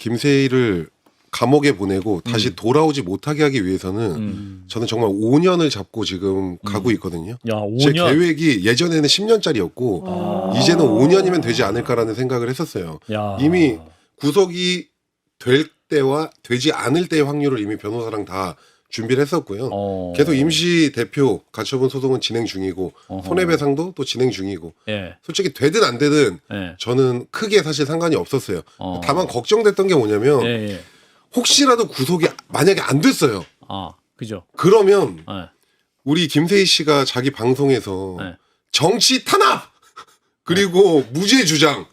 김세희를 감옥에 보내고 다시 돌아오지 못하게 하기 위해서는 저는 정말 5년을 잡고 지금 가고 있거든요. 야, 제 5년. 계획이 예전에는 10년짜리였고 이제는 5년이면 되지 않을까라는 생각을 했었어요. 야. 이미 구속이 될 때와 되지 않을 때의 확률을 이미 변호사랑 다 준비를 했었고요. 계속 임시 대표 가처분 소송은 진행 중이고 손해배상도 또 진행 중이고 예. 솔직히 되든 안 되든 예. 저는 크게 사실 상관이 없었어요. 다만 걱정됐던 게 뭐냐면 예, 예. 혹시라도 구속이 만약에 안 됐어요. 아, 그죠. 그러면 예. 우리 김세희 씨가 자기 방송에서 네. 정치 탄압 그리고 무죄 주장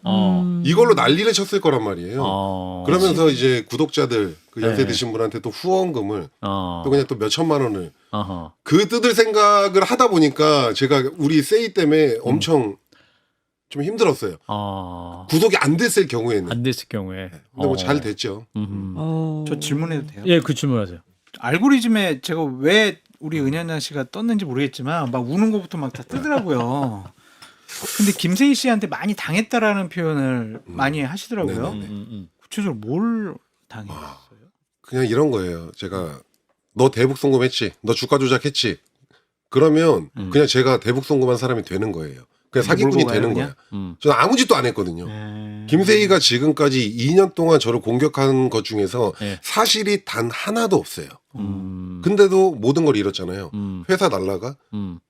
이걸로 난리를 쳤을 거란 말이에요. 그러면서 이제 구독자들 그 연세 네. 드신 분한테 또 후원금을 어. 또 그냥 또 몇 천만 원을 어허. 그 뜯을 생각을 하다 보니까 제가 우리 세이 때문에 엄청 좀 힘들었어요. 구속이 안 됐을 경우에는. 안 됐을 경우에. 근데 뭐 잘 됐죠. 저 질문해도 돼요? 예, 그 질문하세요. 알고리즘에 제가 왜 우리 은현양 씨가 떴는지 모르겠지만 막 우는 것부터 막 다 뜨더라고요. 근데 김세희 씨한테 많이 당했다라는 표현을 많이 하시더라고요. 네네네. 구체적으로 뭘 당했어요? 그냥 이런 거예요. 제가 너 대북 송금했지? 너 주가 조작했지? 그러면 그냥 제가 대북 송금한 사람이 되는 거예요. 그냥 사기꾼이 몰고 가요, 되는 그냥? 거예요. 저는 아무 짓도 안 했거든요. 김세희가 지금까지 2년 동안 저를 공격한 것 중에서 네. 사실이 단 하나도 없어요. 근데도 모든 걸 잃었잖아요. 회사 날라가,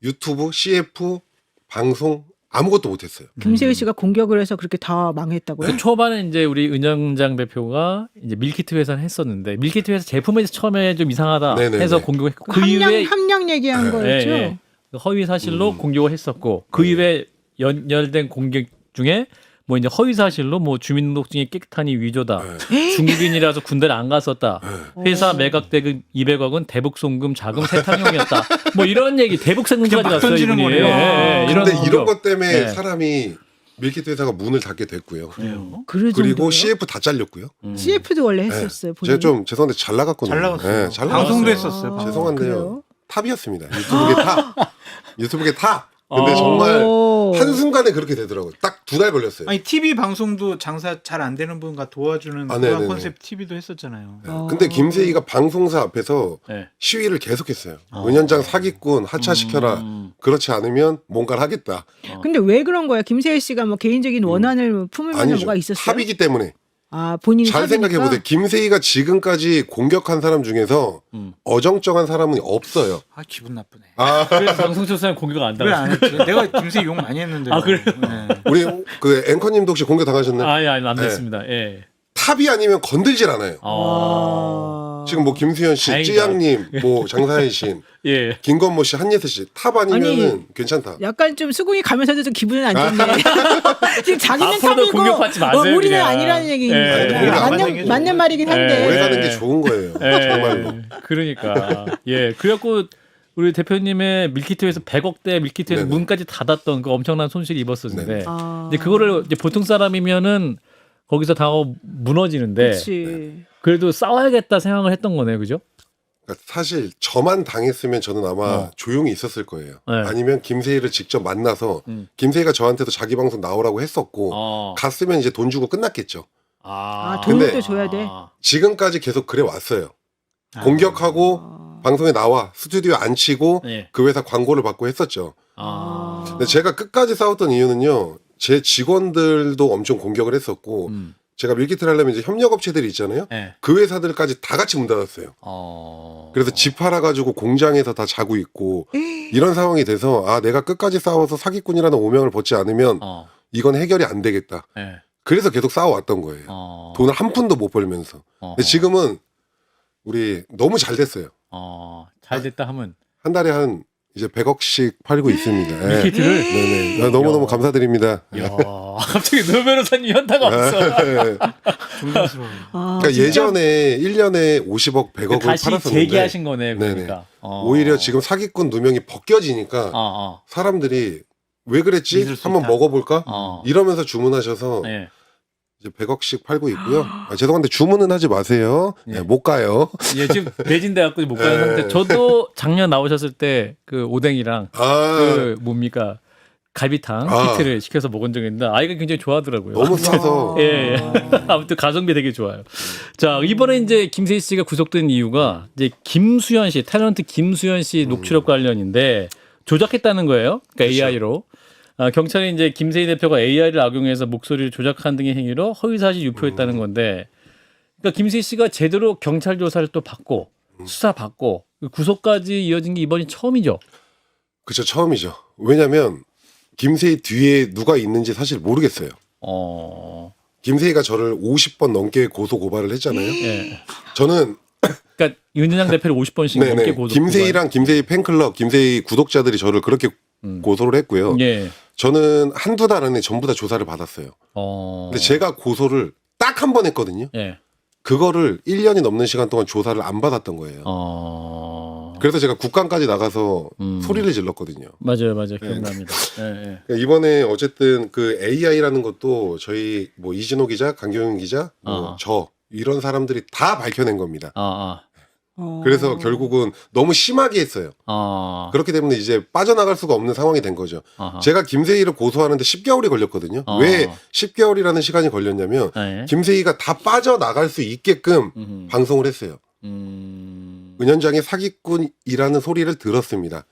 유튜브, CF, 방송 아무것도 못했어요. 김세희 씨가 공격을 해서 그렇게 다 망했다고요? 그 초반에 이제 우리 은영장 대표가 이제 밀키트 회사를 했었는데 밀키트 회사 제품에서 처음에 좀 이상하다 네네네. 해서 공격했고 그 함량 이후에 함량 얘기한 거였죠. 예. 허위 사실로 공격을 했었고 그 이후에 연결된 공격 중에 뭐 이제 허위 사실로 뭐 주민등록증이 깨끗하니 위조다. 중국인이라서 군대를 안 갔었다. 회사 매각 대금 200억은 대북 송금 자금 세탁용이었다. 뭐 이런 얘기 대북 송금까지 막 갔어요 던지는 이분이. 거네요. 근데 이런 공격. 것 때문에 네. 사람이 밀키트 회사가 문을 닫게 됐고요. 그럴 그리고 정도요? CF 다 잘렸고요. CF도 원래 네. 했었어요. 본인이. 제가 좀 죄송한데 잘 나갔거든요. 잘 나갔어요. 네, 잘 방송도 나갔어요. 했었어요. 방송. 죄송한데요. 그래요? 탑이었습니다. 유튜브계 탑. 유튜브계 탑. 근데 정말 오. 한순간에 그렇게 되더라고요. 딱 2달 걸렸어요. 아니 TV 방송도 장사 잘 안 되는 분과 도와주는 아, 그런 네네네. 컨셉 TV도 했었잖아요. 네. 근데 김세희가 방송사 앞에서 네. 시위를 계속했어요. 은현장 사기꾼 하차시켜라. 그렇지 않으면 뭔가를 하겠다. 근데 왜 그런 거야? 김세희 씨가 뭐 개인적인 원한을 품으면 아니죠. 뭐가 있었어요? 탑이기 때문에. 아, 본인이 잘 탑이니까? 생각해 보세요. 김세희가 지금까지 공격한 사람 중에서 어정쩡한 사람은 없어요. 아 기분 나쁘네. 아, 그래서 방송조사는 공격 안 왜 안 당했어요. 했지? 내가 김세희 욕 많이 했는데. 아, 그래요? 네. 우리 그 앵커님도 혹시 공격 당하셨나요? 아니 안 됐습니다. 예. 탑이 아니면 건들질 않아요. 아. 지금 뭐 김수현 씨, 다행이다. 찌양님, 뭐 장사현 씨, 예. 김건모 씨, 한예슬 씨, 탑 아니면은 아니, 괜찮다. 약간 좀 수긍이 가면서도 좀 기분은 안 좋네. 지금 자기는 앞으로도 탑이고 공격받지 마세요, 우리는 그냥. 아니라는 얘기니까. 예. 우리는 맞는 맞는 말이긴 한데. 오래 예. 가는 게 좋은 거예요. 정말로. 그러니까 예. 그래갖고 우리 대표님의 밀키트에서 100억대 밀키트에서 네네. 문까지 닫았던 그 엄청난 손실을 입었었는데 네네. 아. 이제 그거를 이제 보통 사람이면은 거기서 당하고 무너지는데 그렇지. 그래도 싸워야겠다 생각을 했던 거네요, 그죠? 그러니까 사실 저만 당했으면 저는 아마 조용히 있었을 거예요. 네. 아니면 김세희를 직접 만나서 김세희가 저한테도 자기 방송 나오라고 했었고 갔으면 이제 돈 주고 끝났겠죠. 아, 돈을 근데- 또 줘야 돼. 지금까지 계속 그래 왔어요. 공격하고 방송에 나와 스튜디오 안 치고 예. 그 회사 광고를 받고 했었죠. 아. 근데 제가 끝까지 싸웠던 이유는요. 제 직원들도 엄청 공격을 했었고 제가 밀키트를 하려면 이제 협력업체들이 있잖아요. 예. 그 회사들까지 다 같이 문 닫았어요. 그래서 집 팔아가지고 공장에서 다 자고 있고 이런 상황이 돼서 아 내가 끝까지 싸워서 사기꾼이라는 오명을 벗지 않으면 이건 해결이 안 되겠다. 예. 그래서 계속 싸워왔던 거예요. 돈을 한 푼도 못 벌면서. 근데 지금은 우리 너무 잘 됐어요. 잘 됐다 하면 한 달에 한 이제 100억씩 팔고 있습니다. 예. 밀키트를 네네. 너무너무 감사드립니다. 야, 갑자기 노 변호사님 현타가 왔어. 예. 존경스러워요. 아, 그러니까 진짜? 예전에 1년에 50억, 100억을 다시 팔았었는데 재기하신 거네, 네네. 그러니까. 오히려 지금 사기꾼 누명이 벗겨지니까 사람들이 왜 그랬지? 믿을 수 한번 있다. 먹어볼까? 이러면서 주문하셔서 예. 이제 100억씩 팔고 있고요. 아, 죄송한데 주문은 하지 마세요. 네, 못 가요. 예, 지금 매진돼 갖고 못 가는 예. 상태. 저도 작년 나오셨을 때 그 오뎅이랑 아, 그 뭡니까 갈비탕 아. 키트를 시켜서 먹은 적이 있는데 아이가 굉장히 좋아하더라고요. 너무 싸서 예, 예. 아무튼 가성비 되게 좋아요. 자, 이번에 이제 김세희 씨가 구속된 이유가 이제 김수현 씨, 탤런트 김수현 씨 녹취록 관련인데 조작했다는 거예요. 그러니까 그렇죠. AI로. 경찰이 이제 김세희 대표가 AI를 악용해서 목소리를 조작한 등의 행위로 허위사실 유포했다는 건데, 그러니까 김세희 씨가 제대로 경찰 조사를 또 받고 수사 받고 구속까지 이어진 게 이번이 처음이죠. 그쵸, 처음이죠. 왜냐면 김세희 뒤에 누가 있는지 사실 모르겠어요. 김세희가 저를 50번 넘게 고소 고발을 했잖아요. 예. 저는 그러니까 윤은양 대표를 50번씩 넘게 네네 고소. 김세희랑 김세희 팬클럽, 김세희 구독자들이 저를 그렇게 고소를 했고요. 예. 저는 한두 달 안에 전부 다 조사를 받았어요. 근데 제가 고소를 딱 한 번 했거든요. 예. 그거를 1년이 넘는 시간 동안 조사를 안 받았던 거예요. 그래서 제가 국감까지 나가서 소리를 질렀거든요. 맞아요. 기억납니다. 예, 예. 그러니까 이번에 어쨌든 그 AI라는 것도 저희 뭐 이진호 기자, 강경윤 기자, 저 이런 사람들이 다 밝혀낸 겁니다. 그래서 결국은 너무 심하게 했어요. 그렇기 때문에 이제 빠져나갈 수가 없는 상황이 된 거죠. 제가 김세희를 고소하는데 10개월이 걸렸거든요. 왜 10개월이라는 시간이 걸렸냐면 예. 김세희가 다 빠져나갈 수 있게끔 방송을 했어요. 은현장이 사기꾼이라는 소리를 들었습니다.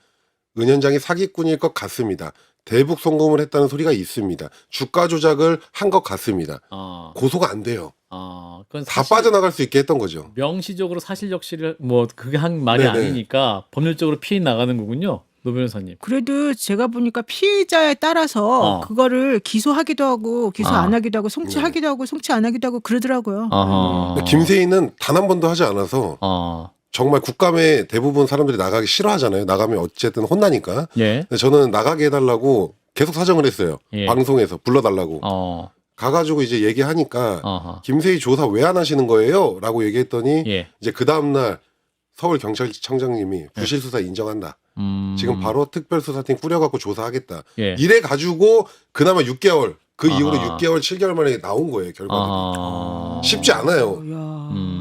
은현장이 사기꾼일 것 같습니다. 대북 송금을 했다는 소리가 있습니다. 주가 조작을 한 것 같습니다. 고소가 안 돼요. 그건 다 사실 빠져나갈 수 있게 했던 거죠. 명시적으로 사실 역시를 뭐 그게 한 말이 네네. 아니니까 법률적으로 피해 나가는 거군요. 노 변호사님. 그래도 제가 보니까 피해자에 따라서 그거를 기소하기도 하고 기소 안 하기도 하고 송치하기도 하고 송치 안 하기도 하고 그러더라고요. 근데 김세희는 단 한 번도 하지 않아서 정말 국감에 대부분 사람들이 나가기 싫어하잖아요. 나가면 어쨌든 혼나니까. 예. 근데 저는 나가게 해달라고 계속 사정을 했어요. 예. 방송에서 불러달라고. 가가지고 이제 얘기하니까 김세희 조사 왜 안 하시는 거예요? 라고 얘기했더니 예. 이제 그 다음날 서울경찰청장님이 부실수사 인정한다. 지금 바로 특별수사팀 꾸려갖고 조사하겠다. 예. 이래 가지고 그나마 6개월 그 이후로 6개월 7개월 만에 나온 거예요. 결과들이. 쉽지 않아요. 이야.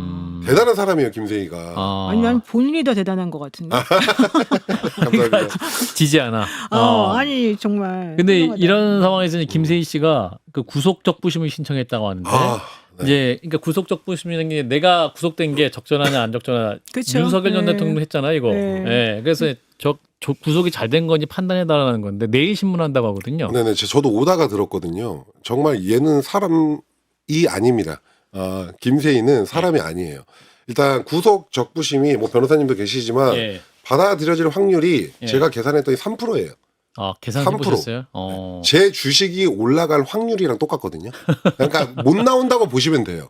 대단한 사람이에요. 김세희가. 아니 난 본인이 더 대단한 것 같은데. 감사합니다. 지지 않아. 아니 정말. 근데 훌륭하다. 이런 상황에서 이제 김세희 씨가 그 구속적부심을 신청했다고 하는데 네. 이제 그러니까 구속적부심이라는 게 내가 구속된 게 적절하냐 안 적절하냐. 그쵸? 윤석열 전 네. 대통령도 했잖아 이거. 네. 예. 그래서 구속이 잘 된 건지 판단해달라는 건데 내일 신문한다고 하거든요. 네네. 저도 오다가 들었거든요. 정말 얘는 사람이 아닙니다. 김세희는 사람이 아니에요. 일단 구속 적부심이 뭐 변호사님도 계시지만 예. 받아들여질 확률이 예. 제가 계산했더니 3%예요. 계산해 3%. 보셨어요? 제 주식이 올라갈 확률이랑 똑같거든요. 그러니까 못 나온다고 보시면 돼요.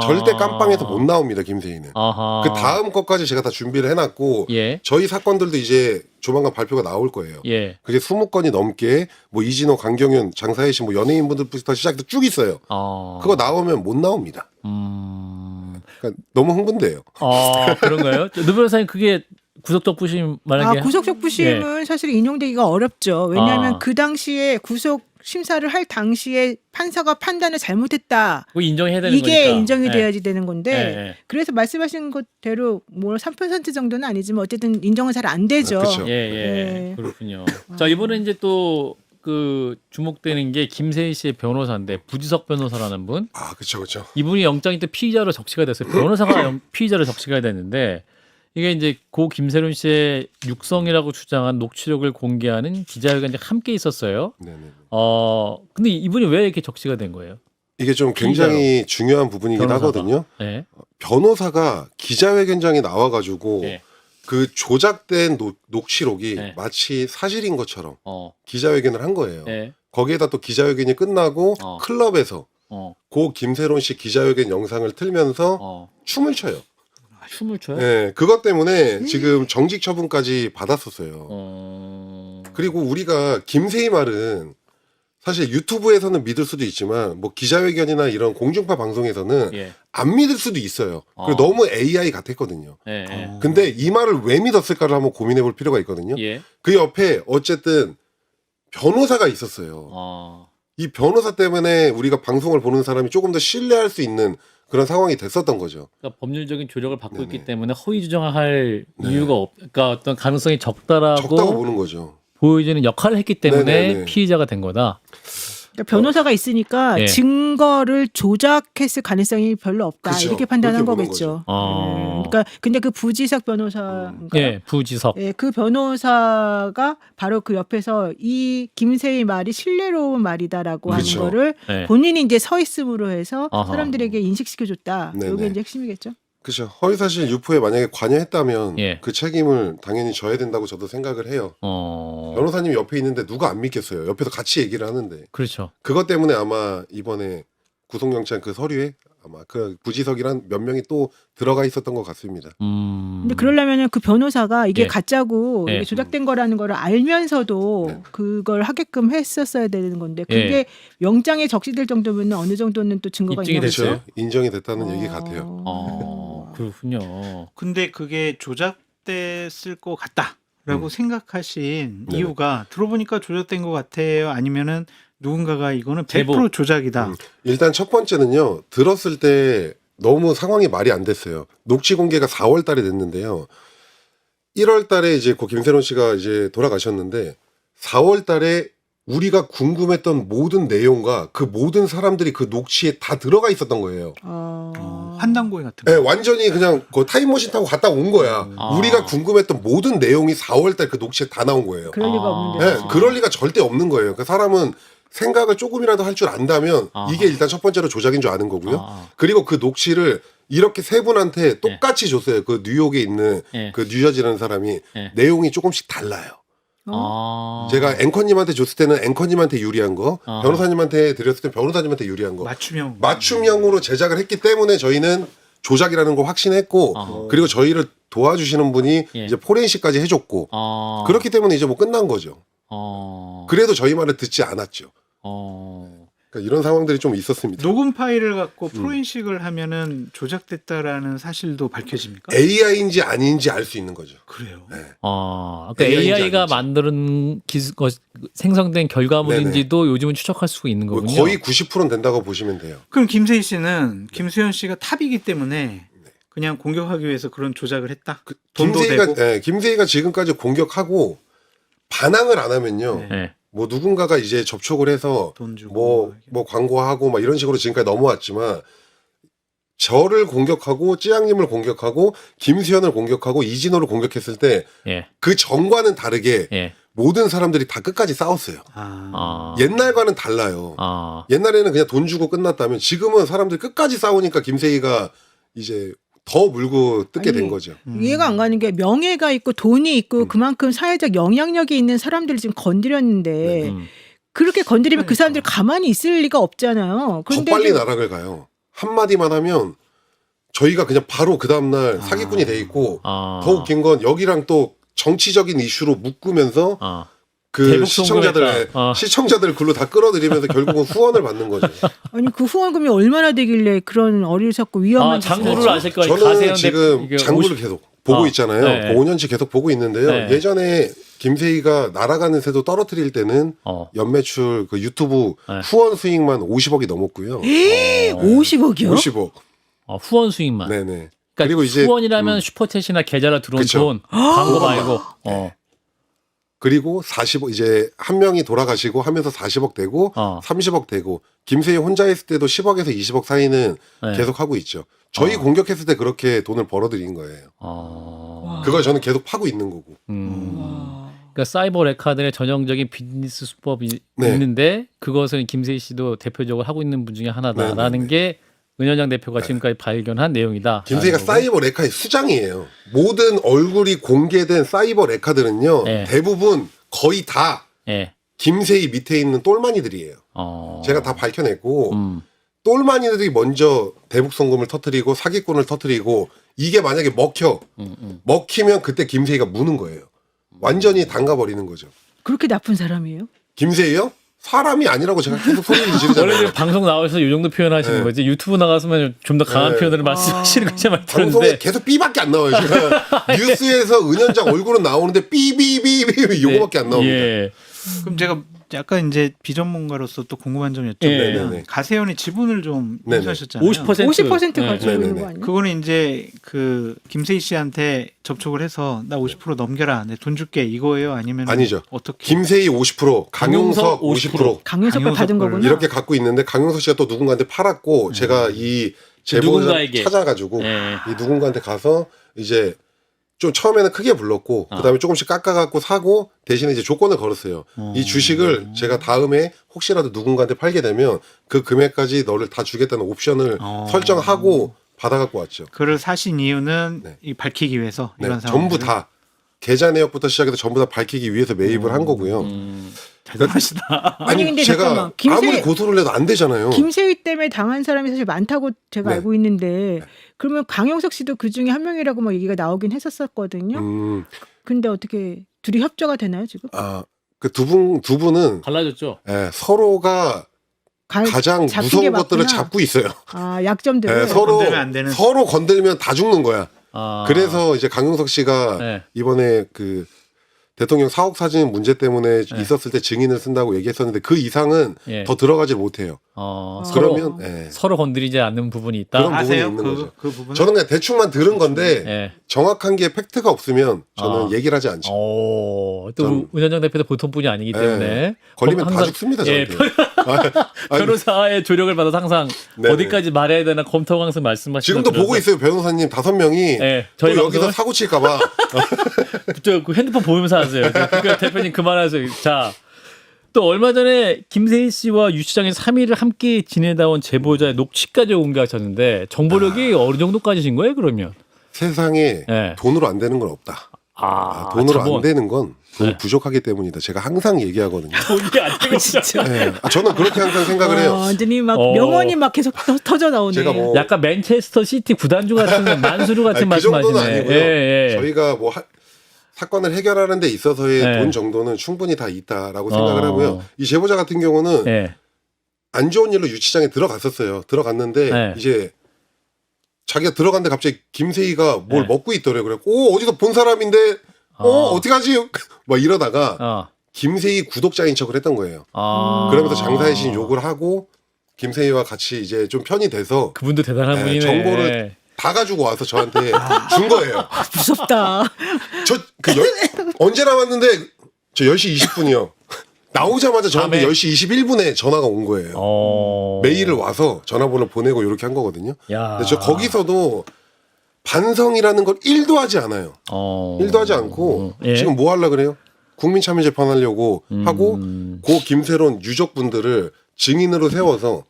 절대 깜빵에서 못 나옵니다. 김세희는. 그 다음 것까지 제가 다 준비를 해놨고 예. 저희 사건들도 이제 조만간 발표가 나올 거예요. 예. 그게 20건이 넘게 뭐 이진호, 강경윤, 장사혜 씨 뭐 연예인분들부터 시작해서 쭉 있어요. 그거 나오면 못 나옵니다. 그러니까 너무 흥분돼요. 그런가요? 노 변호사님 그게 구속적부심 말한 게 구속적 부심은 사실 인용되기가 어렵죠. 왜냐하면 그 당시에 구속 심사를 할 당시에 판사가 판단을 잘못했다. 그거 인정해야 되는 이게 거니까. 인정이 예. 돼야지 되는 건데 예. 그래서 말씀하신 것대로 뭐 3% 정도는 아니지만 어쨌든 인정은 잘 안 되죠. 그쵸. 예. 네. 그렇군요. 자, 이번에 이제 또 그 주목되는 게 김세희 씨의 변호사인데 부지석 변호사라는 분. 그렇죠. 이분이 영장이 또 피의자로 적시가 됐어요. 변호사가 피의자로 적시가 됐는데 이게 이제 고 김세론 씨의 육성이라고 주장한 녹취록을 공개하는 기자회견에 함께 있었어요. 네네. 근데 이분이 왜 이렇게 적시가 된 거예요? 이게 좀 굉장히 중요한 부분이긴 변호사가. 하거든요. 네. 변호사가 기자회견장에 나와가지고 네. 그 조작된 녹취록이 네. 마치 사실인 것처럼 어. 기자회견을 한 거예요. 네. 거기에다 또 기자회견이 끝나고 클럽에서 고 김세론 씨 기자회견 영상을 틀면서 춤을 춰요. 춤을 춰요? 네, 그것 때문에 지금 정직 처분까지 받았었어요. 그리고 우리가 김세희 말은 사실 유튜브에서는 믿을 수도 있지만 뭐 기자회견이나 이런 공중파 방송에서는 예. 안 믿을 수도 있어요. 그리고 너무 AI 같았거든요. 예. 근데 이 말을 왜 믿었을까를 한번 고민해 볼 필요가 있거든요. 예. 그 옆에 어쨌든 변호사가 있었어요. 이 변호사 때문에 우리가 방송을 보는 사람이 조금 더 신뢰할 수 있는 그런 상황이 됐었던 거죠. 그러니까 법률적인 조력을 받고 네네. 있기 때문에 허위 주장할 이유가 그러니까 어떤 가능성이 적다라고 적다고 보는 거죠. 보여지는 역할을 했기 때문에 네네네. 피의자가 된 거다. 그러니까 변호사가 있으니까 예. 증거를 조작했을 가능성이 별로 없다. 그쵸. 이렇게 판단한 그렇게 보는 거겠죠. 어. 그러니까 근데 그 부지석 변호사인가요? 예, 부지석. 예, 그 변호사가 바로 그 옆에서 이 김세희 말이 신뢰로운 말이다라고 하는 그쵸. 거를 예. 본인이 이제 서 있음으로 해서 아하. 사람들에게 인식시켜줬다. 네네. 이게 이제 핵심이겠죠. 그죠. 허위사실 유포에 만약에 관여했다면 예. 그 책임을 당연히 져야 된다고 저도 생각을 해요. 변호사님이 옆에 있는데 누가 안 믿겠어요. 옆에서 같이 얘기를 하는데. 그렇죠. 그것 때문에 아마 이번에 구속영장 그 서류에 아마 그 부지석이란 몇 명이 또 들어가 있었던 것 같습니다. 근데 그러려면은 그 변호사가 이게 예. 가짜고 예. 이게 조작된 거라는 거를 알면서도 네. 그걸 하게끔 했었어야 되는 건데 그게 예. 영장에 적시될 정도면 어느 정도는 또 증거가 입증이 있는 됐어요? 거죠. 그렇죠. 인정이 됐다는 얘기 같아요. 그렇군요. 근데 그게 조작됐을 것 같다라고 생각하신 네네. 이유가 들어보니까 조작된 것 같아요. 아니면은 누군가가 이거는 100% 제보. 조작이다. 일단 첫 번째는요. 들었을 때 너무 상황이 말이 안 됐어요. 녹취 공개가 4월 달에 됐는데요. 1월 달에 이제 고 김세론 씨가 이제 돌아가셨는데 4월 달에 우리가 궁금했던 모든 내용과 그 모든 사람들이 그 녹취에 다 들어가 있었던 거예요. 환단고의 같은 네, 거. 완전히 그냥 그 타임머신 타고 갔다 온 거야. 아. 우리가 궁금했던 모든 내용이 4월 달 그 녹취에 다 나온 거예요. 그럴 리가 아. 없는데. 네, 그럴 리가 절대 없는 거예요. 그 사람은 생각을 조금이라도 할 줄 안다면 아. 이게 일단 첫 번째로 조작인 줄 아는 거고요. 아. 그리고 그 녹취를 이렇게 세 분한테 똑같이 줬어요. 그 뉴욕에 있는 예. 그 뉴저지라는 사람이 예. 내용이 조금씩 달라요. 제가 앵커님한테 줬을 때는 앵커님한테 유리한 거, 아하. 변호사님한테 드렸을 때 변호사님한테 유리한 거. 맞춤형. 맞춤형으로 제작을 했기 때문에 저희는 조작이라는 걸 확신했고 아하. 그리고 저희를 도와주시는 분이 예. 이제 포렌식까지 해줬고 그렇기 때문에 이제 뭐 끝난 거죠. 그래도 저희 말을 듣지 않았죠. 그러니까 이런 상황들이 좀 있었습니다. 녹음 파일을 갖고 프로인식을 하면은 조작됐다라는 사실도 밝혀집니까? AI인지 아닌지 알 수 있는 거죠. 그래요. 그러니까 AI인지 AI가 아닌지. 만드는 생성된 결과물인지도 요즘은 추적할 수 있는 뭐 거군요. 거의 90%는 된다고 보시면 돼요. 그럼 김세희 씨는 김수현 씨가 탑이기 때문에 그냥 공격하기 위해서 그런 조작을 했다. 돈도 대고. 김세희가 지금까지 공격하고 반항을 안 하면요. 네. 네. 뭐 누군가가 이제 접촉을 해서 돈 주고 뭐 광고하고 막 이런 식으로 지금까지 넘어왔지만 저를 공격하고 찌양님을 공격하고 김수현을 공격하고 이진호를 공격했을 때 예. 그 전과는 다르게 예. 모든 사람들이 다 끝까지 싸웠어요. 옛날과는 달라요. 옛날에는 그냥 돈 주고 끝났다면 지금은 사람들이 끝까지 싸우니까 김세희가 이제 더 물고 뜯게 아니, 된 거죠. 이해가 안 가는 게 명예가 있고 돈이 있고 그만큼 사회적 영향력이 있는 사람들을 지금 건드렸는데 그렇게 건드리면 그 사람들이 가만히 있을 리가 없잖아요. 더 빨리 나락을 가요. 한마디만 하면 저희가 그냥 바로 그 다음날 사기꾼이 돼 있고 더 웃긴 건 여기랑 또 정치적인 이슈로 묶으면서 그 대북 시청자들 글로 다 끌어들이면서 결국은 후원을 받는 거죠. 아니 그 후원금이 얼마나 되길래 그런 어리석고 위험한 장부를 짓을 아실 거예요. 저는 가세현 지금 이게 장부를 계속 보고 있잖아요. 네. 5년치 계속 보고 있는데요. 네. 예전에 김세희가 날아가는 새도 떨어뜨릴 때는 연매출 그 유튜브 네. 후원 수익만 50억이 넘었고요. 50억이요? 50억. 후원 수익만. 네네. 그러니까 그리고 이제 후원이라면 슈퍼챗이나 계좌로 들어온 그쵸. 돈 광고 말고. 그리고 40억 이제 한 명이 돌아가시고 하면서 40억 되고 30억 되고 김세희 혼자 했을 때도 10억에서 20억 사이는 네. 계속 하고 있죠. 저희 공격했을 때 그렇게 돈을 벌어들인 거예요. 그걸 저는 계속 파고 있는 거고. 그러니까 사이버 레카들의 전형적인 비즈니스 수법이 네. 있는데 그것을 김세희 씨도 대표적으로 하고 있는 분 중에 하나다라는 게 은현장 대표가 지금까지 발견한 내용이다. 김세희가 사이버 레카의 수장이에요. 모든 얼굴이 공개된 사이버 레카들은요. 네. 대부분 거의 다 예. 김세희 밑에 있는 똘마니들이에요. 제가 다 밝혀냈고 똘마니들이 먼저 대북송금을 터뜨리고 사기꾼을 터뜨리고 이게 만약에 먹히면 그때 김세희가 무는 거예요. 완전히 담가버리는 거죠. 그렇게 나쁜 사람이에요? 김세희요? 사람이 아니라고 제가 계속 소리를 원래 지르잖아요. 지금 방송 나와서 이 정도 표현하시는 네. 거지 유튜브 나가서면 좀 더 강한 네. 표현을 말씀하시는 거지 방송에 들었는데 계속 삐밖에 안 나와요. 제가 뉴스에서 은현장 얼굴은 나오는데 삐삐삐삐 이거밖에 안 나옵니다. 예. 그럼 제가 약간 이제 비전문가로서 또 궁금한 점이 예. 여쭤보면 네네. 가세현의 지분을 좀 네네. 인수하셨잖아요. 50% 50% 네. 가지고 있는 네네네. 거 아니에요? 그거는 이제 그 김세희 씨한테 접촉을 해서 나 50% 넘겨라, 내 돈 줄게 이거예요, 아니면 아니죠. 어떻게? 김세희 50%, 강용석 50% 강용석을 받은 강용석을 거구나. 이렇게 갖고 있는데 강용석 씨가 또 누군가한테 팔았고 제가 이 제보자 누군가에게. 찾아가지고 예. 이 누군가한테 가서 이제 좀 처음에는 크게 불렀고 그다음에 조금씩 깎아갖고 사고 대신에 이제 조건을 걸었어요. 이 주식을 제가 다음에 혹시라도 누군가한테 팔게 되면 그 금액까지 너를 다 주겠다는 옵션을 설정하고 받아갖고 왔죠. 그를 사신 이유는 네. 이 밝히기 위해서 네, 이런 상황. 전부 다 계좌 내역부터 시작해서 전부 다 밝히기 위해서 매입을 한 거고요. 대단하시다. 아니, 근데 제가 잠깐만. 김세희- 아무리 고소를 해도 안 되잖아요. 김세희 때문에 당한 사람이 사실 많다고 제가 네. 알고 있는데 그러면 강용석 씨도 그 중에 한 명이라고 막 얘기가 나오긴 했었거든요. 근데 어떻게 둘이 협조가 되나요 지금? 그 두 분은 갈라졌죠. 예, 서로가 가장 잡힌 무서운 게 것들을 맞구나. 잡고 있어요. 약점들. 예, 서로 건들면 안 되는. 서로 건들면 다 죽는 거야. 아. 그래서 이제 강용석 씨가 네. 이번에 그 대통령 사옥 사진 문제 때문에 있었을 때 증인을 쓴다고 얘기했었는데 그 이상은 예. 더 들어가지 못해요. 서로 그러면 예. 서로 건드리지 않는 부분이 있다. 그런 부분이 아세요? 있는 거죠. 그 부분. 저는 그냥 대충만 들은 건데 예. 정확한 게 팩트가 없으면 저는 얘기를 하지 않죠. 또 전- 은현정 대표도 보통 분이 아니기 때문에 예. 걸리면 다 항상- 죽습니다. 예, 저한테. 아니, 변호사의 조력을 받아서 항상 네네. 어디까지 말해야 되나 검토하고 항상 말씀하시는 지금도 보고 있어요. 변호사님 5명이 예, 또 저희 여기서 방송을 사고 칠까봐. 그 핸드폰 보면서 하세요. 그러니까 대표님 그만하세요. 자, 또 얼마 전에 김세희 씨와 유 시장의 3일을 함께 지내다 온 제보자의 녹취까지 공개하셨는데 정보력이 어느 정도까지신 거예요? 그러면? 세상에 예. 돈으로 안 되는 건 없다. 돈으로 자본. 안 되는 건 돈이 네. 부족하기 때문이다. 제가 항상 얘기하거든요. 돈이 안 되고 진짜. 네. 저는 그렇게 항상 생각을 해요. 완전히 막 어. 명언이 막 계속 터져 나오네. 제가 뭐 약간 맨체스터 시티 구단주 같은 만수르 같은 아니, 그 정도는 말씀하시네. 아니고요. 예, 예. 저희가 뭐 사건을 해결하는 데 있어서의 네. 돈 정도는 충분히 다 있다라고 생각을 어. 하고요. 이 제보자 같은 경우는 예. 안 좋은 일로 유치장에 들어갔었어요. 들어갔는데 네. 이제 자기가 들어갔는데 갑자기 김세희가 뭘 네. 먹고 있더래요. 그래, 어디서 본 사람인데 어떡하지? 막 이러다가 김세희 구독자인 척을 했던 거예요. 그러면서 장사의 신 욕을 하고 김세희와 같이 이제 좀 편이 돼서 그분도 대단한 네, 분이네. 정보를 다 가지고 와서 저한테 준 거예요. 무섭다. 언제 나왔는데 저 10시 20분이요. 나오자마자 저한테 밤에? 10시 21분에 전화가 온 거예요. 메일을 와서 전화번호 보내고 이렇게 한 거거든요. 야. 근데 저 거기서도 반성이라는 걸 1도 하지 않아요. 1도 하지 않고 예. 지금 뭐 하려고 그래요? 국민참여재판 하려고 하고 고 김세론 유족분들을 증인으로 세워서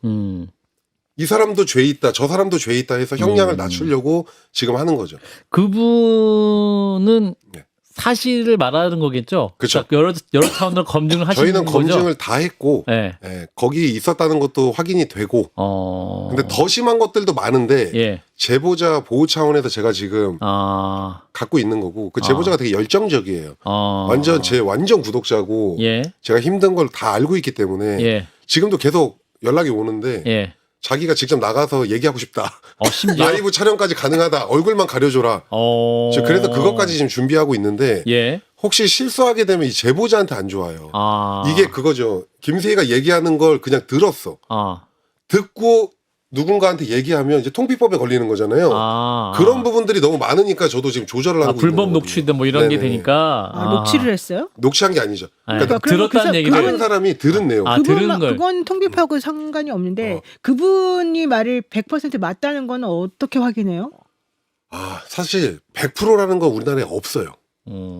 이 사람도 죄 있다, 저 사람도 죄 있다 해서 형량을 낮추려고 지금 하는 거죠. 그분은 네. 사실을 말하는 거겠죠. 그쵸. 그러니까 여러 차원으로 검증을 하시는 저희는 거죠. 검증을 다 했고 네. 거기 있었다는 것도 확인이 되고 근데 더 심한 것들도 많은데 예. 제보자 보호 차원에서 제가 지금 갖고 있는 거고 그 제보자가 되게 열정적이에요. 완전 제 완전 구독자고 예. 제가 힘든 걸 다 알고 있기 때문에 예. 지금도 계속 연락이 오는데 예. 자기가 직접 나가서 얘기하고 싶다. 심지어 라이브 촬영까지 가능하다. 얼굴만 가려줘라. 그래서 그것까지 지금 준비하고 있는데 예. 혹시 실수하게 되면 이 제보자한테 안 좋아요. 이게 그거죠. 김세희가 얘기하는 걸 그냥 들었어. 듣고 누군가한테 얘기하면 이제 통비법에 걸리는 거잖아요. 그런 부분들이 너무 많으니까 저도 지금 조절을 하고 있는 불법 거거든요. 녹취든 뭐 이런 게 네네. 되니까 녹취를 했어요? 녹취한 게 아니죠. 그러니까 그러면 들었다는 그 얘기를 다른 사람이 들은 내용. 들은 걸. 그건 통비법하고 상관이 없는데 그분이 말을 100% 맞다는 건 어떻게 확인해요? 사실 100%라는 건 우리나라에 없어요.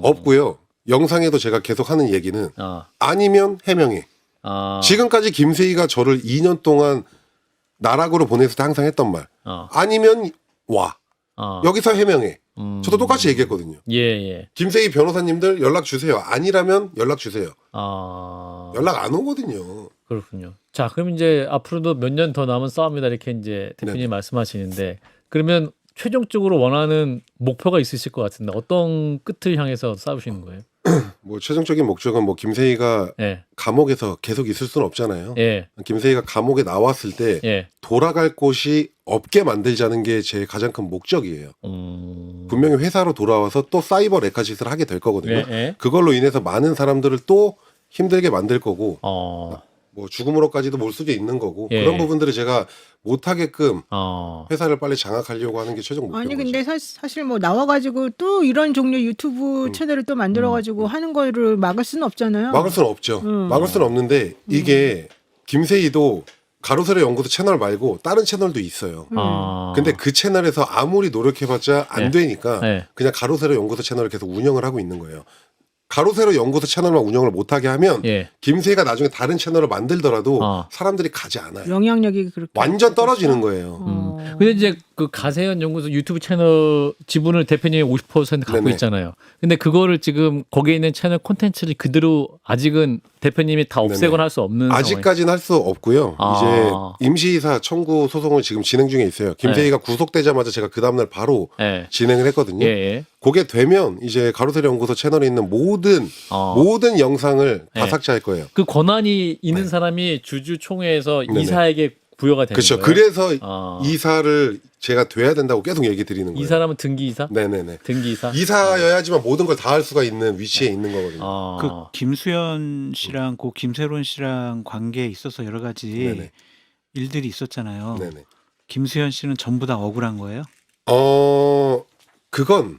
없고요. 영상에도 제가 계속 하는 얘기는 아니면 해명해. 지금까지 김세희가 저를 2년 동안 나락으로 보냈을 때 항상 했던 말. 아니면 와. 여기서 해명해. 저도 똑같이 얘기했거든요. 예. 김세희 변호사님들 연락 주세요. 아니라면 연락 주세요. 연락 안 오거든요. 그렇군요. 자, 그럼 이제 앞으로도 몇 년 더 남은 싸움이다 이렇게 이제 대표님 네네. 말씀하시는데 그러면 최종적으로 원하는 목표가 있으실 것 같은데 어떤 끝을 향해서 싸우시는 거예요? 뭐 최종적인 목적은 뭐 김세희가 예. 감옥에서 계속 있을 수는 없잖아요. 예. 김세희가 감옥에 나왔을 때 예. 돌아갈 곳이 없게 만들자는 게 제 가장 큰 목적이에요. 분명히 회사로 돌아와서 또 사이버 레카짓을 하게 될 거거든요. 예. 그걸로 인해서 많은 사람들을 또 힘들게 만들 거고 어. 뭐 죽음으로까지도 몰 수도 있는 거고 예. 그런 부분들을 제가 못하게끔 어. 회사를 빨리 장악하려고 하는 게 최종 목표인 아니 거죠. 근데 사실 뭐 나와가지고 또 이런 종류 유튜브 채널을 또 만들어가지고 하는 거를 막을 수는 없잖아요. 막을 수는 없죠. 막을 수는 없는데 이게 김세희도 가로세로 연구소 채널 말고 다른 채널도 있어요. 아. 근데 그 채널에서 아무리 노력해봤자 안 네. 되니까 네. 그냥 가로세로 연구소 채널을 계속 운영을 하고 있는 거예요. 가로세로 연구소 채널만 운영을 못하게 하면 예. 김세희가 나중에 다른 채널을 만들더라도 어. 사람들이 가지 않아요. 영향력이 그렇게 완전 떨어지는 거예요. 근데 이제 그 가세현 연구소 유튜브 채널 지분을 대표님이 50% 갖고 네네. 있잖아요. 근데 그거를 지금 거기에 있는 채널 콘텐츠를 그대로 아직은 대표님이 다 없애거나 할 수 없는 아직까지는 할 수 없고요. 아. 이제 임시이사 청구 소송을 지금 진행 중에 있어요. 김세희가 구속되자마자 제가 그 다음날 바로 상황에. 예. 진행을 했거든요. 예. 예. 그게 되면 이제 가로세로 연구소 채널에 있는 모든 영상을 다 네. 삭제할 거예요. 그 권한이 있는 사람이 주주총회에서 네네. 이사에게 부여가 되는 그렇죠. 거예요. 그래서 아. 이사를 제가 돼야 된다고 계속 얘기 드리는 거예요. 이 사람은 등기 이사? 네네네. 등기 이사? 이사여야지만 모든 걸 다 할 수가 있는 위치에 있는 거거든요. 아. 그 김수현 씨랑 고 김세론 씨랑 관계에 있어서 여러 가지 네네. 일들이 있었잖아요. 네네. 김수현 씨는 전부 다 억울한 거예요? 그건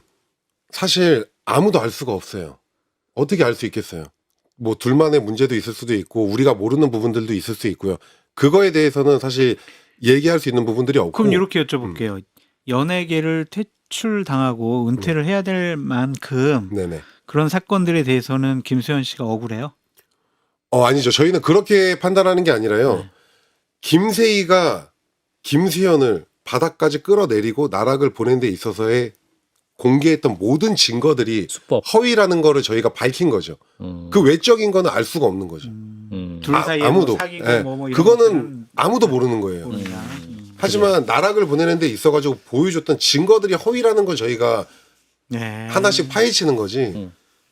사실 아무도 알 수가 없어요. 어떻게 알 수 있겠어요? 뭐 둘만의 문제도 있을 수도 있고 우리가 모르는 부분들도 있을 수 있고요. 그거에 대해서는 사실 얘기할 수 있는 부분들이 없고. 그럼 이렇게 여쭤볼게요. 연예계를 퇴출당하고 은퇴를 해야 될 만큼 네네. 그런 사건들에 대해서는 김수현 씨가 억울해요? 아니죠. 저희는 그렇게 판단하는 게 아니라요. 네. 김세희가 김수현을 바닥까지 끌어내리고 나락을 보낸 데 있어서의 공개했던 모든 증거들이 수법. 허위라는 거를 저희가 밝힌 거죠. 그 외적인 거는 알 수가 없는 거죠. 둘 사이에 아무도. 뭐 사귀고 예. 뭐 이런 그거는 것들은 아무도 모르는 거예요. 모른다. 하지만 나락을 보내는 데 있어가지고 보여줬던 증거들이 허위라는 걸 저희가 네. 하나씩 파헤치는 거지.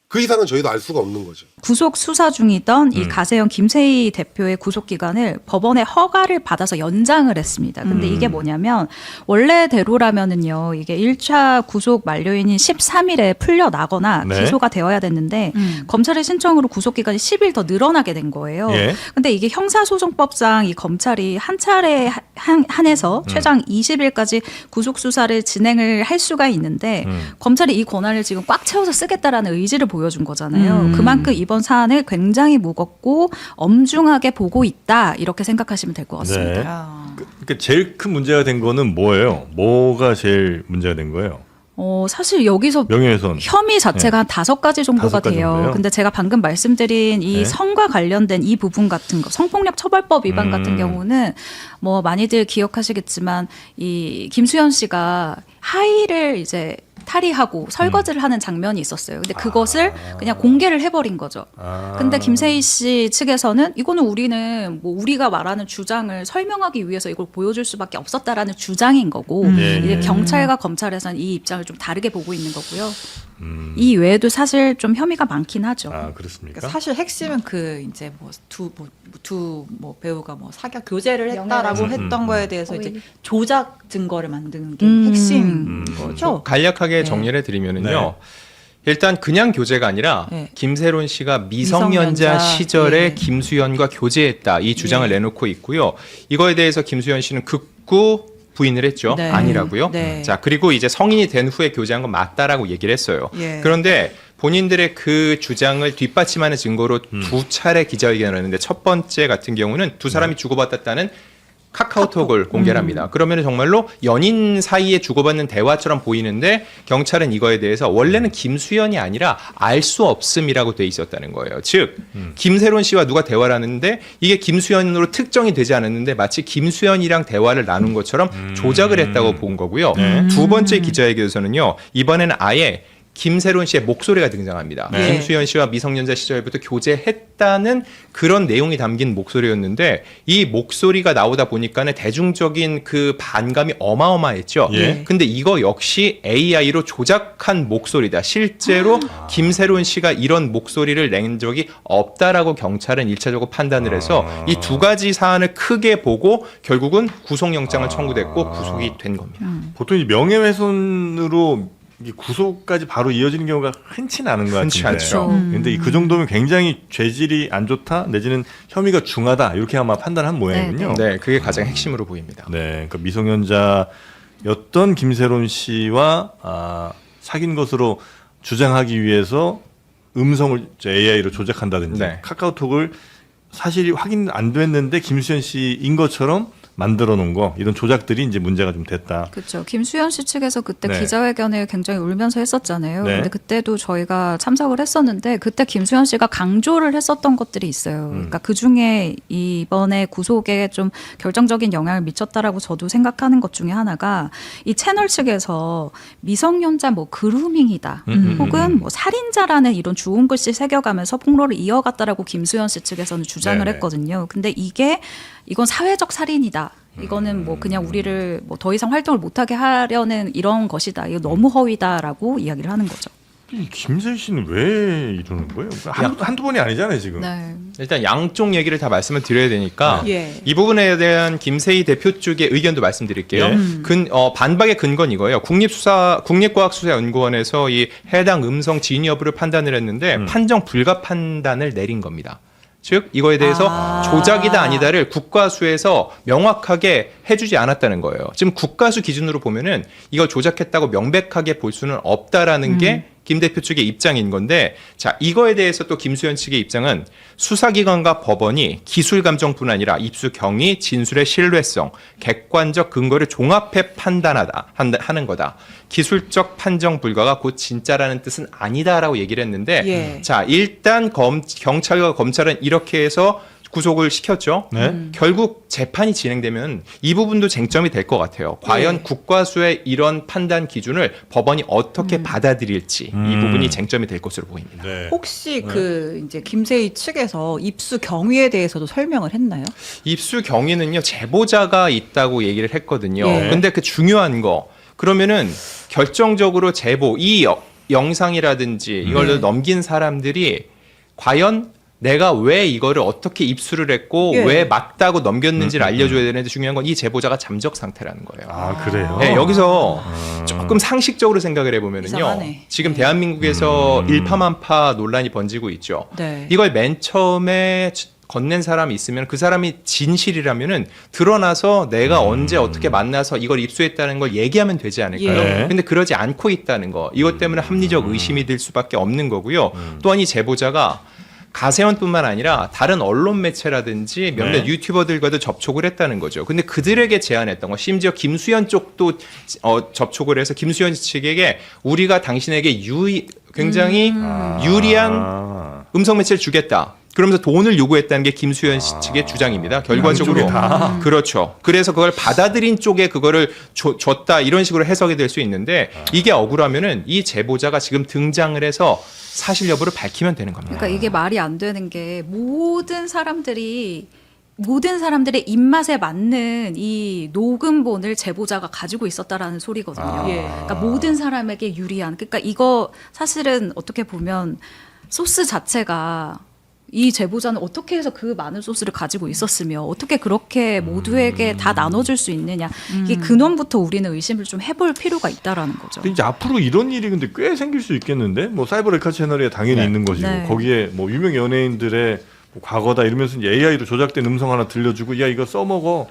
그 이상은 저희도 알 수가 없는 거죠. 구속 수사 중이던 이 가세현 김세희 대표의 구속 기간을 법원의 허가를 받아서 연장을 했습니다. 근데 이게 뭐냐면 원래대로라면은요. 이게 1차 구속 만료인이 13일에 풀려나거나 네. 기소가 되어야 됐는데 검찰의 신청으로 구속 기간이 10일 더 늘어나게 된 거예요. 예. 근데 이게 형사소송법상 이 검찰이 한 차례 한해서 최장 20일까지 구속 수사를 진행을 할 수가 있는데 검찰이 이 권한을 지금 꽉 채워서 쓰겠다라는 의지를 보여준 거잖아요. 그만큼 이번 사안을 굉장히 무겁고 엄중하게 보고 있다 이렇게 생각하시면 될 것 같습니다. 그러니까 제일 큰 문제가 된 거는 뭐예요? 뭐가 제일 문제가 된 거예요? 사실 여기서 명예훼손. 혐의 자체가 한 5가지 정도가 5가지 돼요. 정도요? 근데 제가 방금 말씀드린 이 네. 성과 관련된 이 부분 같은 거, 성폭력 처벌법 위반 같은 경우는 뭐 많이들 기억하시겠지만 이 김수현 씨가 하의를 이제 탈의하고 설거지를 하는 장면이 있었어요. 근데 그것을 그냥 공개를 해버린 거죠. 근데 김세희 씨 측에서는 이거는 우리는 뭐 우리가 말하는 주장을 설명하기 위해서 이걸 보여줄 수밖에 없었다라는 주장인 거고 이제 경찰과 검찰에서는 이 입장을 좀 다르게 보고 있는 거고요. 이 외에도 사실 좀 혐의가 많긴 하죠. 그렇습니까? 그러니까 사실 핵심은 그 이제 뭐 두 배우가 뭐 사겨 교제를 했다라고 했던 거에 대해서 이제 조작 증거를 만드는 게 핵심인 거죠. 간략하게 정리를 해드리면은요. 네. 일단 그냥 교제가 아니라 네. 김세론 씨가 미성년자 미성년자, 시절에 네. 김수현과 교제했다 이 주장을 내놓고 있고요. 이거에 대해서 김수현 씨는 극구 부인을 했죠. 네. 아니라고요. 네. 자, 그리고 이제 성인이 된 후에 교제한 건 맞다라고 얘기를 했어요. 예. 그런데 본인들의 그 주장을 뒷받침하는 증거로 두 차례 기자회견을 했는데 첫 번째 같은 경우는 두 사람이 주고받았다는 카카오톡을 공개를 합니다. 그러면 정말로 연인 사이에 주고받는 대화처럼 보이는데 경찰은 이거에 대해서 원래는 김수현이 아니라 알 수 없음이라고 돼 있었다는 거예요. 즉 김세론 씨와 누가 대화를 하는데 이게 김수현으로 특정이 되지 않았는데 마치 김수현이랑 대화를 나눈 것처럼 조작을 했다고 본 거고요. 두 번째 기자회견에서는요. 이번에는 아예 김세론 씨의 목소리가 등장합니다. 네. 김수현 씨와 미성년자 시절부터 교제했다는 그런 내용이 담긴 목소리였는데 이 목소리가 나오다 보니까는 대중적인 그 반감이 어마어마했죠. 예. 근데 이거 역시 AI로 조작한 목소리다. 실제로 김세론 씨가 이런 목소리를 낸 적이 없다라고 경찰은 1차적으로 판단을 해서 이 두 가지 사안을 크게 보고 결국은 구속영장을 청구됐고 구속이 된 겁니다. 보통 이제 명예훼손으로 이게 구속까지 바로 이어지는 경우가 흔치는 않은 것 흔치 같은데. 않죠. 근데 그 정도면 굉장히 죄질이 안 좋다 내지는 혐의가 중하다 이렇게 아마 판단한 모양이군요. 네, 그게 가장 핵심으로 보입니다. 네, 그러니까 미성년자였던 김세론 씨와 사귄 것으로 주장하기 위해서 음성을 AI로 조작한다든지 네. 카카오톡을 사실이 확인 안 됐는데 김수현 씨인 것처럼 만들어 놓은 거 이런 조작들이 이제 문제가 좀 됐다. 그렇죠. 김수현 씨 측에서 그때 네. 기자회견을 굉장히 울면서 했었잖아요. 네. 근데 그때도 저희가 참석을 했었는데 그때 김수현 씨가 강조를 했었던 것들이 있어요. 그러니까 그 중에 이번에 구속에 좀 결정적인 영향을 미쳤다라고 저도 생각하는 것 중에 하나가 이 채널 측에서 미성년자 뭐 그루밍이다, 혹은 뭐 살인자라는 이런 주홍 글씨 새겨가면서 폭로를 이어갔다라고 김수현 씨 측에서는 주장을 네네. 했거든요. 근데 이건 사회적 살인이다. 이거는 뭐 그냥 우리를 뭐 더 이상 활동을 못하게 하려는 이런 것이다. 이거 너무 허위다라고 이야기를 하는 거죠. 이 김세희 씨는 왜 이러는 거예요? 한두 번이 아니잖아요 지금. 네. 일단 양쪽 얘기를 다 말씀을 드려야 되니까 예. 이 부분에 대한 김세희 대표 쪽의 의견도 말씀드릴게요. 네. 반박의 근거는 이거예요. 국립과학수사연구원에서 이 해당 음성 진위 여부를 판단을 했는데 판정 불가 판단을 내린 겁니다. 즉 이거에 대해서 조작이다 아니다를 국과수에서 명확하게 해주지 않았다는 거예요. 지금 국과수 기준으로 보면은 이걸 조작했다고 명백하게 볼 수는 없다라는 게 김 대표 측의 입장인 건데, 자 이거에 대해서 또 김수현 측의 입장은 수사기관과 법원이 기술 감정뿐 아니라 입수 경위, 진술의 신뢰성, 객관적 근거를 종합해 하는 거다. 기술적 판정 불가가 곧 진짜라는 뜻은 아니다라고 얘기를 했는데, 예. 자 일단 경찰과 검찰은 이렇게 해서 구속을 시켰죠. 네. 결국 재판이 진행되면 이 부분도 쟁점이 될 것 같아요. 과연 국과수의 이런 판단 기준을 법원이 어떻게 받아들일지 이 부분이 쟁점이 될 것으로 보입니다. 네. 혹시 그 이제 김세희 측에서 입수 경위에 대해서도 설명을 했나요? 입수 경위는요, 제보자가 있다고 얘기를 했거든요. 예. 근데 그 중요한 거, 그러면은 결정적으로 영상이라든지 이걸 넘긴 사람들이 과연 내가 왜 이거를 어떻게 입수를 했고 예. 왜 맞다고 넘겼는지를 알려줘야 되는데, 중요한 건 이 제보자가 잠적 상태라는 거예요. 아 그래요? 네, 여기서 조금 상식적으로 생각을 해보면은요, 이상하네. 지금 대한민국에서 일파만파 논란이 번지고 있죠. 네. 이걸 맨 처음에 건넨 사람이 있으면 그 사람이 진실이라면은 드러나서 내가 언제 어떻게 만나서 이걸 입수했다는 걸 얘기하면 되지 않을까요? 예. 근데 그러지 않고 있다는 거, 이것 때문에 합리적 의심이 들 수밖에 없는 거고요. 또한 이 제보자가 가세헌뿐만 아니라 다른 언론 매체라든지 몇몇 네. 유튜버들과도 접촉을 했다는 거죠. 근데 그들에게 제안했던 거, 심지어 김수현 쪽도 접촉을 해서 김수현 측에게 우리가 당신에게 굉장히 유리한 음성 매체를 주겠다. 그러면서 돈을 요구했다는 게 김수현 씨 측의 주장입니다. 결과적으로 양쪽이 다. 그렇죠. 그래서 그걸 받아들인 쪽에 그거를 줬다, 이런 식으로 해석이 될 수 있는데, 이게 억울하면은 이 제보자가 지금 등장을 해서 사실 여부를 밝히면 되는 겁니다. 그러니까 이게 말이 안 되는 게 모든 사람들의 입맛에 맞는 이 녹음본을 제보자가 가지고 있었다라는 소리거든요. 예. 그러니까 모든 사람에게 유리한. 그러니까 이거 사실은 어떻게 보면 소스 자체가 이 제보자는 어떻게 해서 그 많은 소스를 가지고 있었으며 어떻게 그렇게 모두에게 다 나눠줄 수 있느냐. 이게 근원부터 우리는 의심을 좀 해볼 필요가 있다라는 거죠. 근데 이제 앞으로 이런 일이 근데 꽤 생길 수 있겠는데, 뭐 사이버 레카 채널에 당연히 있는 것이고, 네. 거기에 뭐 유명 연예인들의 뭐 과거다 이러면서 이제 AI로 조작된 음성 하나 들려주고, 야 이거 써먹어,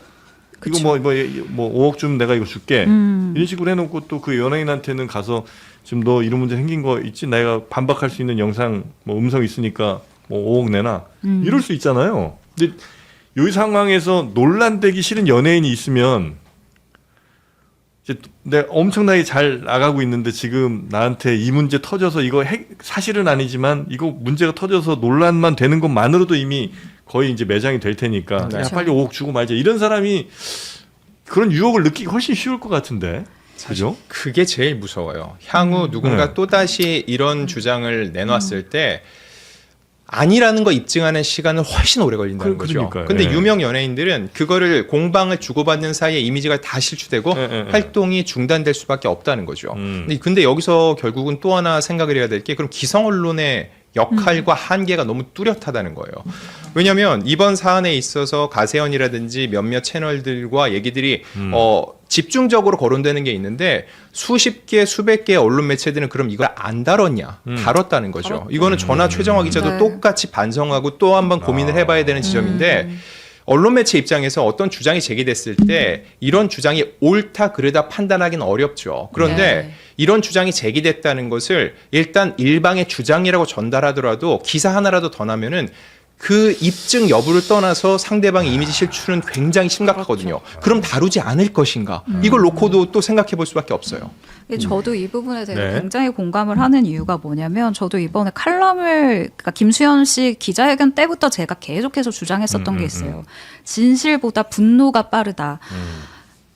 이거 뭐 5억 주면 내가 이거 줄게, 이런 식으로 해놓고 또 그 연예인한테는 가서 지금 너 이런 문제 생긴 거 있지, 내가 반박할 수 있는 영상 뭐 음성 있으니까 뭐 5억 내놔, 이럴 수 있잖아요. 근데 이 상황에서 논란되기 싫은 연예인이 있으면 이제 내가 엄청나게 잘 나가고 있는데 지금 나한테 이 문제 터져서 이거 사실은 아니지만 이거 문제가 터져서 논란만 되는 것만으로도 이미 거의 이제 매장이 될 테니까 네. 야, 빨리 5억 주고 말자, 이런 사람이 그런 유혹을 느끼기 훨씬 쉬울 것 같은데, 그죠? 그게 제일 무서워요. 향후 누군가 또다시 이런 주장을 내놨을 때 아니라는 거 입증하는 시간은 훨씬 오래 걸린다는 거죠. 그러니까요. 근데 예. 유명 연예인들은 그거를 공방을 주고받는 사이에 이미지가 다 실추되고 활동이 중단될 수밖에 없다는 거죠. 근데 여기서 결국은 또 하나 생각을 해야 될 게, 그럼 기성 언론의 역할과 한계가 너무 뚜렷하다는 거예요. 왜냐하면 이번 사안에 있어서 가세현이라든지 몇몇 채널들과 얘기들이 집중적으로 거론되는 게 있는데 수십 개, 수백 개의 언론 매체들은 그럼 이걸 안 다뤘냐? 다뤘다는 거죠. 이거는 저나 최정화 기자도 네. 똑같이 반성하고 또 한 번 고민을 해봐야 되는 지점인데 언론 매체 입장에서 어떤 주장이 제기됐을 때 이런 주장이 옳다 그르다 판단하기는 어렵죠. 그런데 네. 이런 주장이 제기됐다는 것을 일단 일방의 주장이라고 전달하더라도 기사 하나라도 더 나면은 그 입증 여부를 떠나서 상대방의 이미지 실추는 굉장히 심각하거든요. 그럼 다루지 않을 것인가? 이걸 놓고도 또 생각해 볼 수밖에 없어요. 저도 이 부분에 대해 네. 굉장히 공감을 하는 이유가 뭐냐면 저도 이번에 칼럼을 그러니까 김수현 씨 기자회견 때부터 제가 계속해서 주장했었던 게 있어요. 진실보다 분노가 빠르다.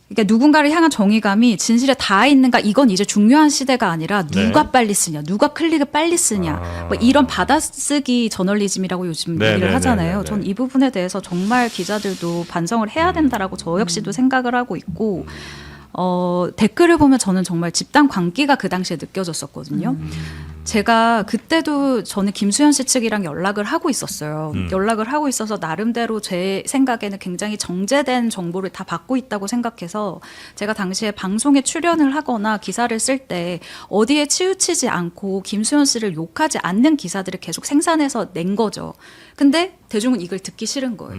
그러니까 누군가를 향한 정의감이 진실에 닿아 있는가 이건 이제 중요한 시대가 아니라 누가 네. 빨리 쓰냐 누가 클릭을 빨리 쓰냐 뭐 이런 받아쓰기 저널리즘이라고 요즘 네, 얘기를 네, 하잖아요. 네, 네. 전 이 부분에 대해서 정말 기자들도 반성을 해야 된다라고 저 역시도 생각을 하고 있고 댓글을 보면 저는 정말 집단 광기가 그 당시에 느껴졌었거든요. 제가 그때도 저는 김수현 씨 측이랑 연락을 하고 있었어요. 연락을 하고 있어서 나름대로 제 생각에는 굉장히 정제된 정보를 다 받고 있다고 생각해서 제가 당시에 방송에 출연을 하거나 기사를 쓸 때 어디에 치우치지 않고 김수현 씨를 욕하지 않는 기사들을 계속 생산해서 낸 거죠. 근데 대중은 이걸 듣기 싫은 거예요.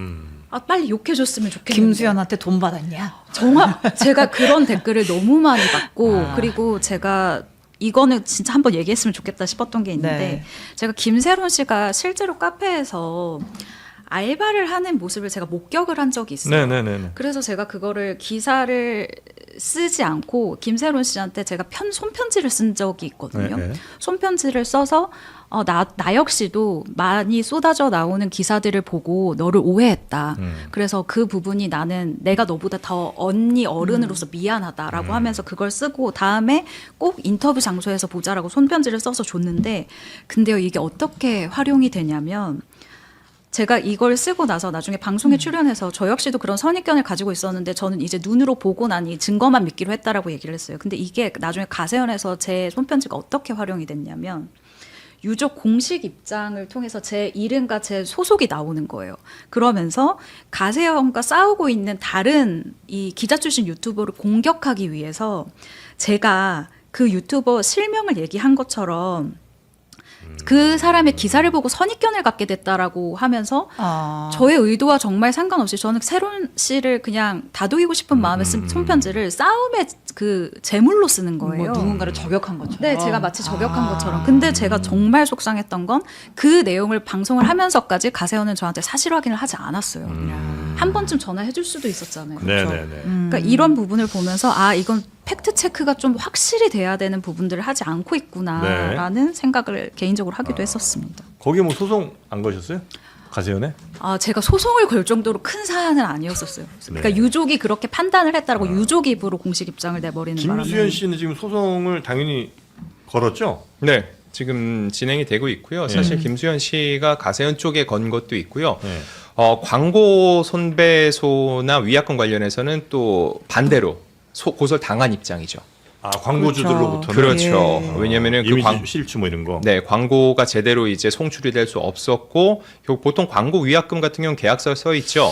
아, 빨리 욕해줬으면 좋겠는데. 김수현한테 돈 받았냐? 정말 제가 그런 댓글을 너무 많이 받고 그리고 제가 이거는 진짜 한번 얘기했으면 좋겠다 싶었던 게 있는데 네. 제가 김세론 씨가 실제로 카페에서 알바를 하는 모습을 제가 목격을 한 적이 있어요. 네네네. 그래서 제가 그거를 기사를 쓰지 않고 김세론 씨한테 제가 손편지를 쓴 적이 있거든요. 네, 네. 손편지를 써서 나 역시도 많이 쏟아져 나오는 기사들을 보고 너를 오해했다. 그래서 그 부분이 나는 내가 너보다 더 언니 어른으로서 미안하다라고 하면서 그걸 쓰고 다음에 꼭 인터뷰 장소에서 보자라고 손편지를 써서 줬는데 근데요 이게 어떻게 활용이 되냐면 제가 이걸 쓰고 나서 나중에 방송에 출연해서 저 역시도 그런 선입견을 가지고 있었는데 저는 이제 눈으로 보고 나니 증거만 믿기로 했다라고 얘기를 했어요. 근데 이게 나중에 가세현에서 제 손편지가 어떻게 활용이 됐냐면 유족 공식 입장을 통해서 제 이름과 제 소속이 나오는 거예요. 그러면서 가세현과 싸우고 있는 다른 이 기자 출신 유튜버를 공격하기 위해서 제가 그 유튜버 실명을 얘기한 것처럼 그 사람의 기사를 보고 선입견을 갖게 됐다라고 하면서 저의 의도와 정말 상관없이 저는 새로운 씨를 그냥 다독이고 싶은 마음에 쓴 손편지를 싸움의 그 제물로 쓰는 거예요. 뭐 누군가를 저격한 것처럼. 네, 제가 마치 저격한 것처럼. 근데 제가 정말 속상했던 건 그 내용을 방송을 하면서까지 가세현은 저한테 사실 확인을 하지 않았어요. 한 번쯤 전화해 줄 수도 있었잖아요. 그렇죠? 네네네. 그러니까 이런 부분을 보면서 아 이건 팩트 체크가 좀 확실히 돼야 되는 부분들을 하지 않고 있구나라는 생각을 개인적으로 하기도 했었습니다. 거기 뭐 소송 안 거셨어요? 가세현에? 아 제가 소송을 걸 정도로 큰 사안은 아니었었어요. 그러니까 네. 유족이 그렇게 판단을 했다라고 유족 입으로 공식 입장을 내버리는 김수현 바람에 씨는 지금 소송을 당연히 걸었죠? 네. 지금 진행이 되고 있고요. 사실 김수현 씨가 가세현 쪽에 건 것도 있고요. 네. 광고 손배소나 위약금 관련해서는 또 반대로 고소를 당한 입장이죠. 아 광고주들로부터는 그렇죠. 왜냐면은 그 이미지 실추 뭐 이런 거. 네, 광고가 제대로 이제 송출이 될 수 없었고 보통 광고 위약금 같은 경우는 계약서에 써 있죠.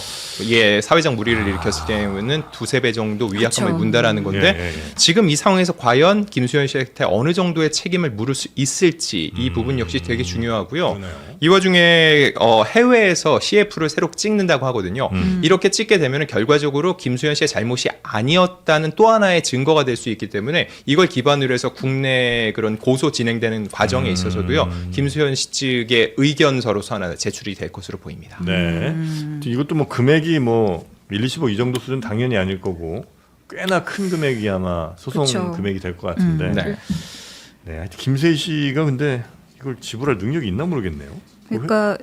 예, 사회적 무리를 일으켰을 경우에는 2-3배 정도 위약금을 그렇죠. 문다라는 건데 예, 예, 예. 지금 이 상황에서 과연 김수현 씨한테 어느 정도의 책임을 물을 수 있을지 이 부분 역시 되게 중요하고요. 그러네요. 이 와중에 해외에서 CF를 새로 찍는다고 하거든요. 이렇게 찍게 되면 결과적으로 김수현 씨의 잘못이 아니었다는 또 하나의 증거가 될 수 있기 때문에 이걸 기반으로 해서 국내 그런 고소 진행되는 과정에 있어서도요. 김수현 씨 측의 의견서로서 하나 제출이 될 것으로 보입니다. 네. 이것도 뭐 금액이 뭐 1, 20억 이 정도 수준 당연히 아닐 거고 꽤나 큰 금액이 아마 소송 그쵸. 금액이 될 것 같은데. 네. 네. 하여튼 김세희 씨가 근데 이걸 지불할 능력이 있나 모르겠네요. 그러니까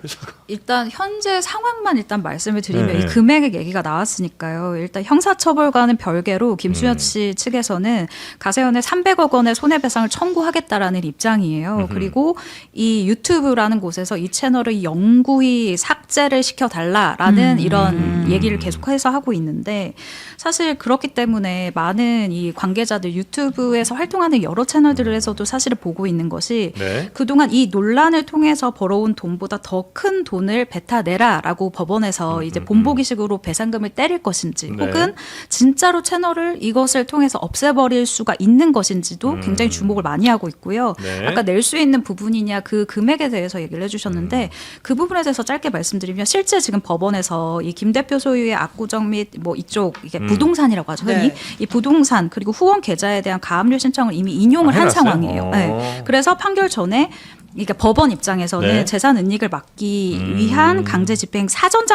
일단 현재 상황만 일단 말씀을 드리면 네. 이 금액의 얘기가 나왔으니까요. 일단 형사처벌과는 별개로 김수현 씨 측에서는 가세현의 300억 원의 손해배상을 청구하겠다라는 입장이에요. 그리고 이 유튜브라는 곳에서 이 채널을 영구히 삭제를 시켜달라라는 이런 얘기를 계속해서 하고 있는데 사실 그렇기 때문에 많은 이 관계자들 유튜브에서 활동하는 여러 채널들에서도 사실을 보고 있는 것이 네. 그동안 이 논란을 통해서 벌어온 돈보다 더 큰 돈을 뱉어내라라고 법원에서 이제 본보기식으로 배상금을 때릴 것인지 네. 혹은 진짜로 채널을 이것을 통해서 없애버릴 수가 있는 것인지도 굉장히 주목을 많이 하고 있고요. 네. 아까 낼 수 있는 부분이냐 그 금액에 대해서 얘기를 해주셨는데 그 부분에 대해서 짧게 말씀드리면 실제 지금 법원에서 이 김 대표 소유의 압구정 및 뭐 이쪽 이게 부동산이라고 하죠. 흔히 네. 이 부동산 그리고 후원 계좌에 대한 가압류 신청을 이미 인용을 한 해놨어요? 상황이에요. 네. 그래서 판결 전에 그러니까 법원 입장에서는 네. 재산 은닉을 막기 위한 강제 집행 사전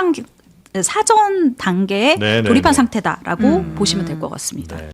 단계에 네, 네, 돌입한 네. 상태다라고 보시면 될 것 같습니다. 네.